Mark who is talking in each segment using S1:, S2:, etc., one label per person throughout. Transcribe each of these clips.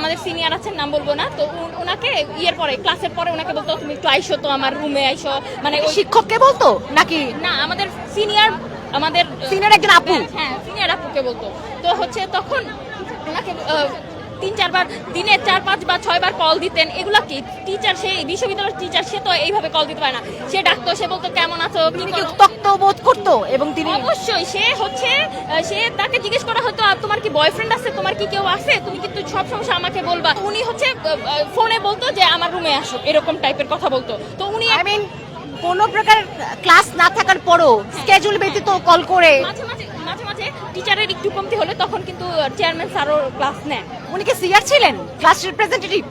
S1: আমাদের সিনিয়র আছেন, নাম বলবো না, তো ওনাকে ইয়ের পরে ক্লাসের পরে ওনাকে বলতো তুমি একটু আইসো তো আমার রুমে আইসো, মানে ওই
S2: শিক্ষককে বলতো নাকি?
S1: না, আমাদের সিনিয়র
S2: একজন আপু।
S1: হ্যাঁ, সিনিয়র আপুকে বলতো। তো হচ্ছে তখন ওনাকে 3-4 বার দিনে 4-5 বা 6 বার কল দিতেন। এগুলা কি টিচার, সে বিশ্ববিদ্যালয়ের টিচার, সে তো এইভাবে কল দিতে পারে না। সে ডাকতো, সে বলতো কেমন আছো, কি
S2: তিনি কি
S1: করো।
S2: উত্ত্যক্ত বোধ করতো এবং তিনি
S1: অবশ্যই সে হচ্ছে সে তাকে জিজ্ঞেস করা হতো তোমার কি বয়ফ্রেন্ড আছে, তোমার কি কেউ আছে, তুমি কিন্তু সব সমস্যা আমাকে বলবা। উনি হচ্ছে ফোনে বলতো যে আমার রুমে আসো, এরকম টাইপের কথা বলতো। তো উনি
S2: আই মিন কোনো প্রকার ক্লাস না থাকার পরও স্কেজুল ব্যতীত কল করে
S1: মাঝে মাঝে মাঝে মাঝে টিচারের একটু কমতি হলে তখন কিন্তু চেয়ারম্যান স্যারও ক্লাস নেন।
S2: উনি কি সিআর ছিলেন, ক্লাস রিপ্রেজেন্টেটিভ?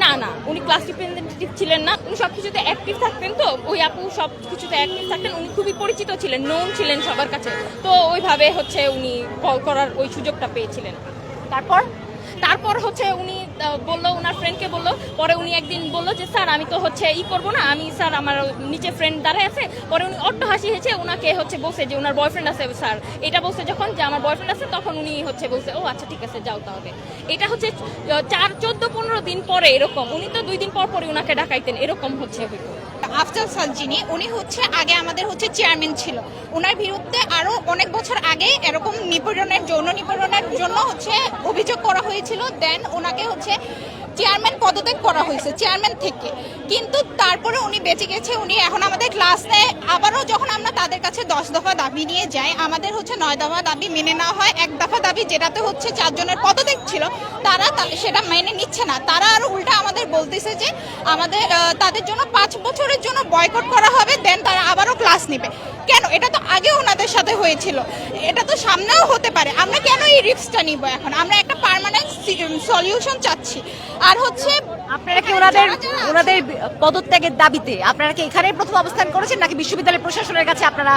S1: না না, উনি ক্লাস রিপ্রেজেন্টেটিভ ছিলেন না, উনি সবকিছুতে অ্যাক্টিভ থাকতেন। তো ওই আপু সবকিছুতে অ্যাক্টিভ থাকতেন, উনি খুবই পরিচিত ছিলেন, নোন ছিলেন সবার কাছে। তো ওইভাবে হচ্ছে উনি কল করার ওই সুযোগটা পেয়েছিলেন। তারপর হচ্ছে উনি বললো, ওনার ফ্রেন্ডকে বললো। পরে উনি একদিন বললো যে স্যার আমি তো হচ্ছে করবো না, আমি স্যার আমার নিচে ফ্রেন্ড দাঁড়ায় আছে। পরে উনি অট্ট হাসি হেসে ওনাকে হচ্ছে বলছে যে ওনার বয়ফ্রেন্ড আছে স্যার, এটা বলছে যখন যে আমার বয়ফ্রেন্ড আছে, তখন উনি হচ্ছে বলছে ও আচ্ছা ঠিক আছে যাও তাহলে। এটা হচ্ছে 14-15 দিন পরে এরকম, উনি তো 2 দিন পর পরে ওনাকে ডাকাইতেন, এরকম হচ্ছে হইতো।
S3: আফজাল স্যার যিনি, উনি হচ্ছে আগে আমাদের হচ্ছে চেয়ারম্যান ছিল। ওনার বিরুদ্ধে আরো অনেক বছর আগে এরকম যৌন নিপীড়নের জন্য হচ্ছে অভিযোগ করা হয়েছিল। দেন ওনাকে হচ্ছে চেয়ারম্যান পদত্যাগ করা হয়েছে চেয়ারম্যান থেকে, কিন্তু তারপরে উনি বেঁচে গেছে। উনি এখন আমাদের ক্লাস নেয়। আবারও যখন আমরা তাদের কাছে 10 দফা দাবি নিয়ে যাই, আমাদের হচ্ছে 9 দফা দাবি মেনে নেওয়া হয়। 1 দফা দাবি যেটাতে হচ্ছে 4 জনের পদত্যাগ ছিল, তারা সেটা মেনে নিচ্ছে না। তারা আরো উল্টা আমাদের বলতেছে যে আমাদের তাদের জন্য 5 বছরের জন্য বয়কট করা হবে, দেন তারা আবারও ক্লাস নেবে। কেন? এটা তো আগে ওনাদের সাথে হয়েছিল, এটা তো সামনেও হতে পারে। আমরা কেন এই রিস্কটা নিব? এখন আমরা একটা পার্মানেন্ট সলিউশন চাচ্ছি। আর হচ্ছে
S2: আপনারা কি ওনাদের পদত্যাগের দাবিতে আপনারা কি এখানে প্রথম অবস্থান করেছেন নাকি বিশ্ববিদ্যালয় প্রশাসনের কাছে আপনারা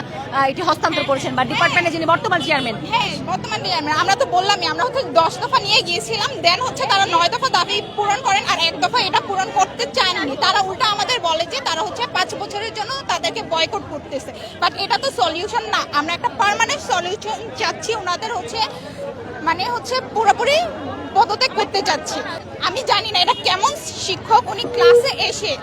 S2: এটি হস্তান্তর করেছেন বা ডিপার্টমেন্টে যিনি বর্তমান চেয়ারম্যান?
S3: হ্যাঁ, বর্তমান চেয়ারম্যান। আমরা তো বললামই, আমরা হচ্ছে 10 দফা নিয়ে গিয়েছিলাম। দেন হচ্ছে তারা 9 দফা দাবি পূরণ করেন, আর 1 দফা এটা পূরণ করতে চাননি। তারা উল্টা আমাদের বলে যে তারা হচ্ছে 5 বছরের জন্য তাদেরকে বয়কট করতেছে। বাট এটা তো সলিউশন না। আমরা একটা পার্মানেন্ট সলিউশন চাচ্ছি। ওনাদের হচ্ছে পুরোপুরি পদত্যাগ করতে চাচ্ছি। আমি জানি না এটা কেমন শিক্ষক, উনি ক্লাসে এসে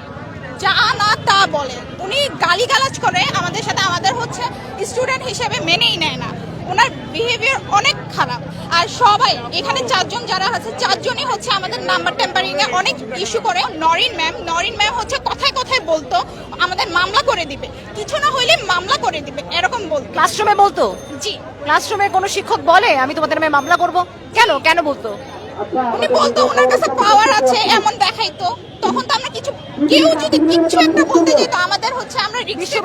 S3: যা না তা বলে, উনি গালিগালাজ করে আমাদের সাথে। আমাদের হচ্ছে স্টুডেন্ট হিসেবে মেনেই নেয় না। ওনার বিহেভিয়ার অনেক খারাপ। আর সবাই এখানে 4 জন যারা আছে, 4 জনই হচ্ছে আমাদের নাম্বার টেম্পারিং এ অনেক ইস্যু করে। নরিন ম্যাম হচ্ছে কথায় কথায় বলতো আমাদের মামলা করে দিবে, কিছু না হইলে মামলা করে দিবে, এরকম বলতো।
S2: ক্লাসরুমে বলতো?
S3: জি,
S2: ক্লাসরুমে কোনো শিক্ষক বলে আমি তোমাদের নামে মামলা করব? কেন বলতো?
S3: উনি বলতো ওনার কাছে পাওয়ার আছে এমন দেখাইতো। তখন তো আমরা কেউ যদি কিছু একটা বলতে যেত, আমাদের হচ্ছে আমরা রিকশা